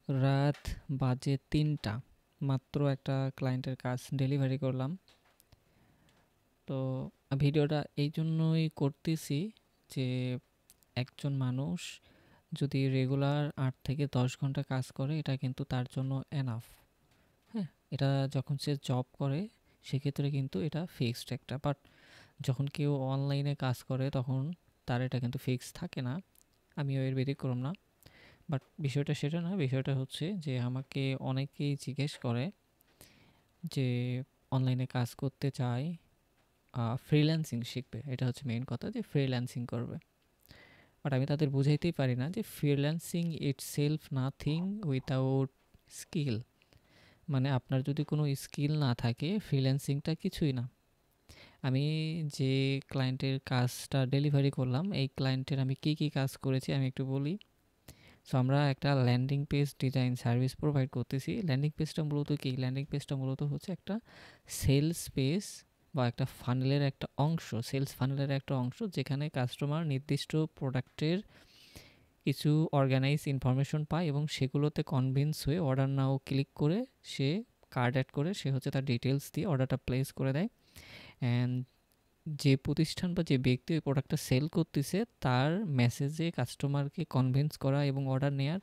রাত বাজে ৩টা, মাত্র একটা ক্লায়েন্টের কাজ ডেলিভারি করলাম। তো ভিডিওটা এই জন্যই করতেছি যে একজন মানুষ যদি রেগুলার ৮ থেকে ১০ ঘন্টা কাজ করে এটা কিন্তু তার জন্য এনাফ। হ্যাঁ, এটা যখন সে জব করে সেক্ষেত্রে কিন্তু এটা ফিক্সড একটা, বাট যখন কেউ অনলাইনে কাজ করে তখন তার এটা কিন্তু ফিক্স থাকে না। আমিও এর ব্যতিক্রম না। বাট বিষয়টা সেটা না, বিষয়টা হচ্ছে যে আমাকে অনেকেই জিজ্ঞেস করে যে অনলাইনে কাজ করতে চায়, ফ্রিল্যান্সিং শিখবে, এটা হচ্ছে মেইন কথা, যে ফ্রিল্যান্সিং করবে। বাট আমি তাদের বুঝাইতেই পারি না যে freelancing itself nothing without skill. মানে আপনার যদি কোনো স্কিল না থাকে ফ্রিল্যান্সিংটা কিছুই না। আমি যে ক্লায়েন্টের কাজটা ডেলিভারি করলাম এই ক্লায়েন্টের আমি কী কী কাজ করেছি আমি একটু বলি। সো আমরা একটা landing page design service provide করতেছি। ল্যান্ডিং পেজটা মূলত কি? ল্যান্ডিং পেজটা মূলত হচ্ছে একটা সেলস পেজ বা একটা ফানেলের একটা অংশ, সেলস ফানেলের একটা অংশ, যেখানে কাস্টমার নির্দিষ্ট প্রোডাক্টের কিছু অর্গানাইজ ইনফরমেশন পায় এবং সেগুলোতে কনভিন্স হয়ে অর্ডার নাও ক্লিক করে সে কার্ড অ্যাড করে সে হচ্ছে তার ডিটেলস দিয়ে অর্ডারটা প্লেস করে দেয়। অ্যান্ড যে প্রতিষ্ঠান বা যে ব্যক্তি ওই প্রোডাক্টটা সেল করতেছে তার মেসেজে কাস্টমারকে কনভিন্স করা এবং অর্ডার নেওয়ার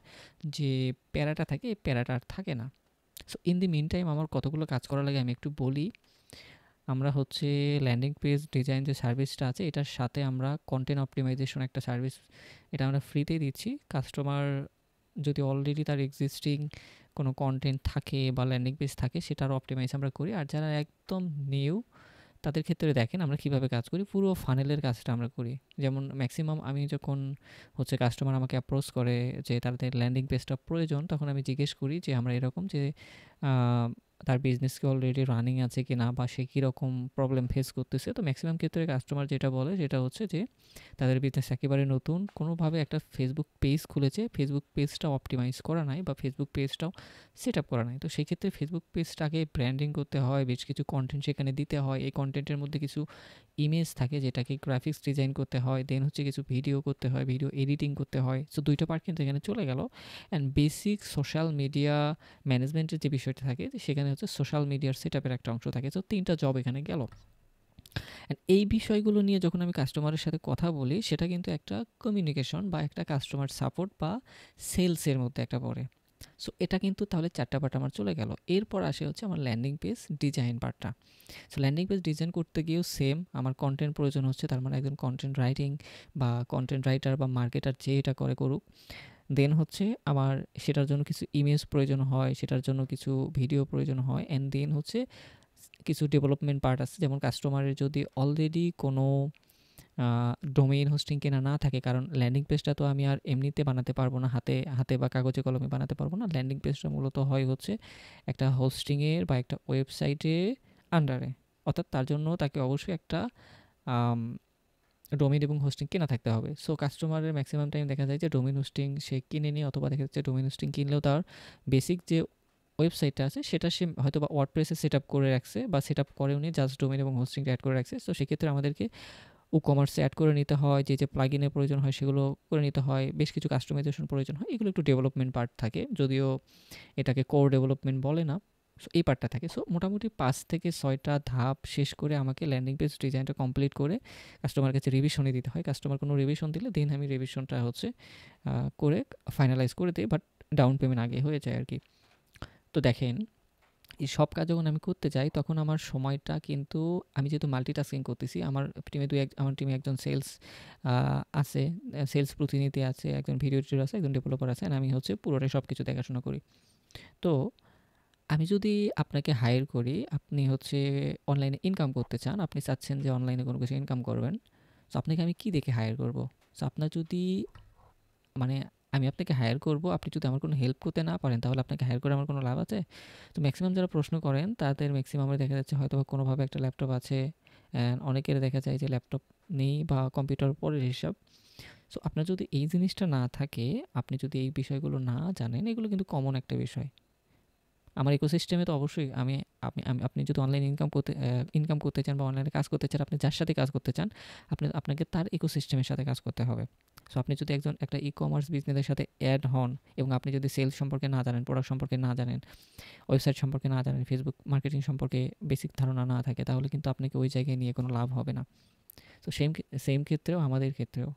যে প্যারাটা থাকে এই প্যারাটা আর থাকে না। So in the mean time আমার কতগুলো কাজ করা লাগে আমি একটু বলি। আমরা হচ্ছে ল্যান্ডিং পেজ ডিজাইন যে সার্ভিসটা আছে এটার সাথে আমরা কন্টেন্ট অপটিমাইজেশন একটা সার্ভিস, এটা আমরা ফ্রিতেই দিচ্ছি। কাস্টমার যদি অলরেডি তার এক্সিস্টিং কোনো কন্টেন্ট থাকে বা ল্যান্ডিং পেজ থাকে সেটার অপটিমাইজ আমরা করি। আর যারা একদম নিউ তাদের ক্ষেত্রে দেখেন আমরা কিভাবে কাজ করি, পুরো ফানেলের কাজটা আমরা করি। যেমন ম্যাক্সিমাম আমি যখন হচ্ছে কাস্টমার আমাকে অ্যাপ্রোচ করে যে তাদের ল্যান্ডিং পেজটা প্রয়োজন, তখন আমি জিজ্ঞেস করি যে আমরা এরকম যে তার বিজনেস কি অলরেডি রানিং আছে কি না বা সে কীরকম প্রবলেম ফেস করতেছে। তো ম্যাক্সিমাম ক্ষেত্রে কাস্টমার যেটা বলে সেটা হচ্ছে যে তাদের বিজনেস একেবারে নতুন, কোনোভাবে একটা ফেসবুক পেজ খুলেছে, ফেসবুক পেজটা অপটিমাইজ করা নাই বা ফেসবুক পেজটাও সেট আপ করা নাই। তো সেই ক্ষেত্রে ফেসবুক পেজটাকে ব্র্যান্ডিং করতে হয়, বেশ কিছু কন্টেন্ট সেখানে দিতে হয়। এই কন্টেন্টের মধ্যে কিছু ইমেজ থাকে যেটাকে গ্রাফিক্স ডিজাইন করতে হয়, দেন হচ্ছে কিছু ভিডিও করতে হয়, ভিডিও এডিটিং করতে হয়। সো দুইটা পার্ট কিন্তু এখানে চলে গেল। অ্যান্ড বেসিক সোশ্যাল মিডিয়া ম্যানেজমেন্টের যে বিষয়টা থাকে সেখানে হচ্ছে সোশ্যাল মিডিয়ার সেট আপের একটা অংশ থাকে। তো 3টা জব এখানে গেল। অ্যান্ড এই বিষয়গুলো নিয়ে যখন আমি কাস্টমারের সাথে কথা বলি সেটা কিন্তু একটা কমিউনিকেশন বা একটা কাস্টমার সাপোর্ট বা সেলসের মধ্যে একটা পড়ে। সো এটা কিন্তু তাহলে 4টা পার্ট আমার চলে গেল। এরপর আসে হচ্ছে আমার ল্যান্ডিং পেজ ডিজাইন পার্টটা। সো ল্যান্ডিং পেজ ডিজাইন করতে গিয়েও সেম আমার কন্টেন্ট প্রয়োজন হচ্ছে, তার মানে একজন কন্টেন্ট রাইটিং বা কন্টেন্ট রাইটার বা মার্কেটার যে এটা করে করুক। দেন হচ্ছে আমার সেটার জন্য কিছু ইমেজ প্রয়োজন হয়, সেটার জন্য কিছু ভিডিও প্রয়োজন হয়। অ্যান্ড দেন হচ্ছে কিছু ডেভেলপমেন্ট পার্ট আছে, যেমন কাস্টমারের যদি অলরেডি কোনো ডোমেইন হোস্টিং কেনা না থাকে, কারণ ল্যান্ডিং পেজটা তো আমি আর এমনিতে বানাতে পারবো না, হাতে হাতে বা কাগজে কলমে বানাতে পারবো না। ল্যান্ডিং পেজটা মূলত হয় হচ্ছে একটা হোস্টিংয়ের বা একটা ওয়েবসাইটের আন্ডারে, অর্থাৎ তার জন্য তাকে অবশ্যই একটা ডোমেইন এবং হোস্টিং কেনা থাকতে হবে। সো কাস্টমারের ম্যাক্সিমাম টাইম দেখা যায় যে ডোমেইন হোস্টিং সে কিনে নিয়ে, অথবা দেখা যাচ্ছে ডোমেইন হোস্টিং কিনলেও তার বেসিক যে ওয়েবসাইটটা আছে সেটা সে হয়তো বা ওয়ার্ডপ্রেসে সেট আপ করে রাখছে বা সেট আপ করেও নিয়ে জাস্ট ডোমেইন এবং হোস্টিংটা অ্যাড করে রাখছে। সো সেক্ষেত্রে আমাদেরকে কমার্সে অ্যাড করে নিতে হয়, যে প্লাগইনের প্রয়োজন হয় সেগুলো করে নিতে হয়, বেশ কিছু কাস্টমাইজেশন প্রয়োজন হয়, এগুলো একটু ডেভেলপমেন্ট পার্ট থাকে, যদিও এটাকে কোর ডেভেলপমেন্ট বলে না। সো এই পার্টটা থাকে। সো মোটামুটি 5 থেকে 6টা ধাপ শেষ করে আমাকে ল্যান্ডিং পেজ ডিজাইনটা কমপ্লিট করে কাস্টমার কাছে রিভিশনে দিতে হয়। কাস্টমার কোনো রিভিশন দিলে দেন আমি রিভিশনটা হচ্ছে করে ফাইনালাইজ করে দিই, বাট ডাউন পেমেন্ট আগে হয়ে যায় আর কি। তো দেখেন এই সব কাজ যখন আমি করতে যাই তখন আমার সময়টা কিন্তু, আমি যেহেতু মাল্টিটাস্কিং করতেছি, আমার টিমে একজন সেলস আছে, সেলস প্রতিনিধি আছে, একজন ভিডিও এডিটর আছে, একজন ডেভেলপার আছে, আর আমি হচ্ছে পুরোটাই সব কিছু দেখাশোনা করি। তো আমি যদি আপনাকে হায়ার করি, আপনি হচ্ছে অনলাইনে ইনকাম করতে চান, আপনি চাচ্ছেন যে অনলাইনে কোনো কিছু ইনকাম করবেন। সো আপনাকে আমি কি দেখে হায়ার করব? সো আপনার যদি, মানে আমি আপনাকে হায়ার করব, আপনি যদি আমার কোনো হেল্প করতে না পারেন তাহলে আপনাকে হায়ার করে আমার কোনো লাভ আছে? তো ম্যাক্সিমাম যারা প্রশ্ন করেন তাদের ম্যাক্সিমামের দেখা যাচ্ছে হয়তো বা কোনোভাবে একটা ল্যাপটপ আছে, অ্যান্ড অনেকের দেখা যায় যে ল্যাপটপ নেই বা কম্পিউটার পরের হিসাব। সো আপনার যদি এই জিনিসটা না থাকে, আপনি যদি এই বিষয়গুলো না জানেন, এগুলো কিন্তু কমন একটা বিষয়। আমার ইকোসিস্টেমে তো অবশ্যই আপনি যদি অনলাইন ইনকাম করতে চান বা অনলাইনে কাজ করতে চান, আপনি যার সাথে কাজ করতে চান, আপনাকে তার ইকোসিস্টেমের সাথে কাজ করতে হবে। সো আপনি যদি একটা ই-কমার্স বিজনেসের সাথে অ্যাড হন এবং আপনি যদি সেলস সম্পর্কে না জানেন, প্রোডাক্ট সম্পর্কে না জানেন, ওয়েবসাইট সম্পর্কে না জানেন, ফেসবুক মার্কেটিং সম্পর্কে বেসিক ধারণা না থাকে, তাহলে কিন্তু আপনাকে ওই জায়গায় নিয়ে কোনো লাভ হবে না। তো সেম ক্ষেত্রেও আমাদের ক্ষেত্রেও।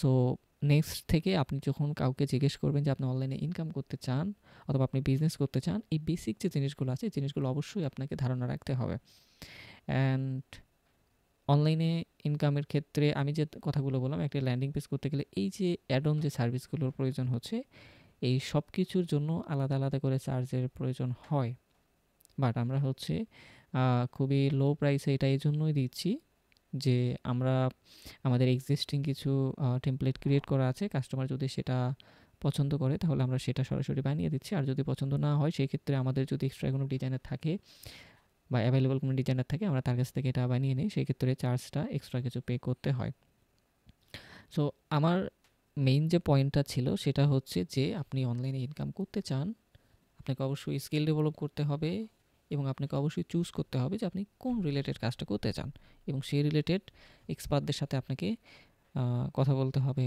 সো নেক্সট থেকে আপনি যখন কাউকে জিজ্ঞেস করবেন যে আপনি অনলাইনে ইনকাম করতে চান অথবা আপনি বিজনেস করতে চান, এই বেসিক যে জিনিসগুলো আছে এই জিনিসগুলো অবশ্যই আপনাকে ধারণা রাখতে হবে। অ্যান্ড অনলাইনে ইনকামের ক্ষেত্রে আমি যে কথাগুলো বললাম, একটা ল্যান্ডিং পেজ করতে গেলে এই যে অ্যাড অন যে সার্ভিসগুলোর প্রয়োজন হচ্ছে, এই সব কিছুর জন্য আলাদা আলাদা করে চার্জের প্রয়োজন হয়। বাট আমরা খুবই লো প্রাইসে এটা এই জন্যই দিচ্ছি যে আমরা আমাদের এক্সিস্টিং কিছু টেমপ্লেট ক্রিয়েট করা আছে, কাস্টমার যদি সেটা পছন্দ করে তাহলে আমরা সেটা সরাসরি বানিয়ে দিচ্ছি। আর যদি পছন্দ না হয় সেই ক্ষেত্রে আমাদের যদি এক্সট্রা কোনো ডিজাইনার থাকে বা অ্যাভেলেবল কোনো ডিজাইনার থাকে, আমরা তার কাছ থেকে এটা বানিয়ে নিই, সেই ক্ষেত্রে চার্জটা এক্সট্রা কিছু পে করতে হয়। সো আমার মেইন যে পয়েন্টটা ছিল সেটা হচ্ছে যে আপনি অনলাইনে ইনকাম করতে চান, আপনাকে অবশ্যই স্কিল ডেভেলপ করতে হবে এবং আপনাকে অবশ্যই চুজ করতে হবে যে আপনি কোন রিলেটেড কাজটা করতে চান, এবং সেই রিলেটেড এক্সপার্টদের সাথে আপনাকে কথা বলতে হবে,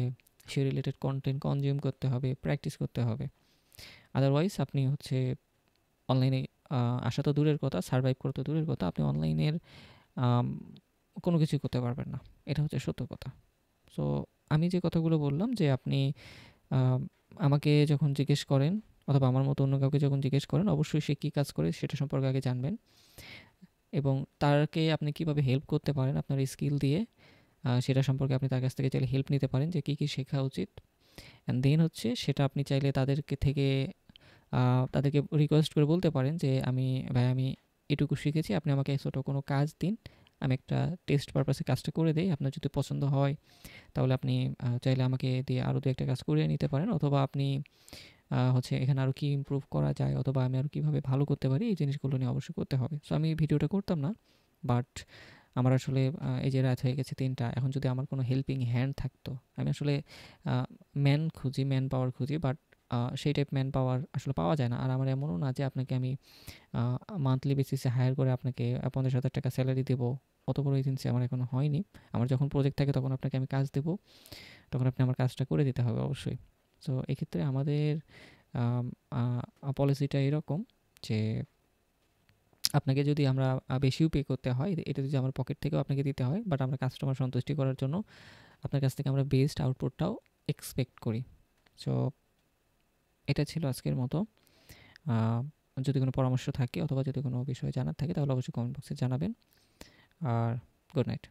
সেই রিলেটেড কন্টেন্ট কনজিউম করতে হবে, প্র্যাকটিস করতে হবে। আদারওয়াইজ আপনি অনলাইনে আসা তো দূরের কথা, সার্ভাইভ করা তো দূরের কথা, আপনি অনলাইনের কোনো কিছুই করতে পারবেন না। এটা হচ্ছে সত্য কথা। সো আমি যে কথাগুলো বললাম যে আপনি আমাকে যখন জিজ্ঞেস করেন অথবা আমার মতো অন্য কাউকে যখন জিজ্ঞেস করেন, অবশ্যই সে কী কাজ করে সেটা সম্পর্কে আগে জানবেন এবং তাকে আপনি কীভাবে হেল্প করতে পারেন আপনার স্কিল দিয়ে, সেটা সম্পর্কে আপনি তার কাছ থেকে চাইলে হেল্প নিতে পারেন যে কী কী শেখা উচিত। অ্যান্ড দেন সেটা আপনি চাইলে তাদেরকে রিকোয়েস্ট করে বলতে পারেন যে আমি এটুকু শিখেছি, আপনি আমাকে ছোটো কোনো কাজ দিন, আমি একটা টেস্ট পারপাসে কাজটা করে দিই, আপনার যদি পছন্দ হয় তাহলে আপনি চাইলে আমাকে দিয়ে আরও দু একটা কাজ করিয়ে নিতে পারেন, অথবা আপনি এখানে আরও কী ইমপ্রুভ করা যায় অথবা আমি আরও কীভাবে ভালো করতে পারি, এই জিনিসগুলো নিয়ে অবশ্যই করতে হবে। সো আমি ভিডিওটা করতাম না, বাট আমার এই যে রাত হয়ে গেছে 3টা, এখন যদি আমার কোনো হেল্পিং হ্যান্ড থাকতো, আমি ম্যান পাওয়ার খুঁজি, বাট সেই টাইপ ম্যান পাওয়ার আসলে পাওয়া যায় না। আর আমার এমনও না যে আপনাকে আমি মান্থলি বেসিসে হায়ার করে আপনাকে 50,000 টাকা স্যালারি দেবো, অত বড় এজেন্সি আমার এখনও হয়নি। আমার যখন প্রজেক্ট থাকে তখন আপনাকে আমি কাজ দেবো, তখন আপনি আমার কাজটা করে দিতে হবে অবশ্যই। সো এক্ষেত্রে আমাদের পলিসিটা এরকম যে আপনাকে যদি আমরা বেশিও পে করতে হয়, এটা যদি আমার পকেট থেকেও আপনাকে দিতে হয়, বাট আমরা কাস্টমার সন্তুষ্টি করার জন্য আপনার কাছ থেকে আমরা বেস্ট আউটপুটটাও এক্সপেক্ট করি। সো এটা ছিল আজকের মতো। যদি কোনো পরামর্শ থাকে অথবা যদি কোনো বিষয় জানার থাকে তাহলে অবশ্যই কমেন্ট বক্সে জানাবেন। আর গুড নাইট।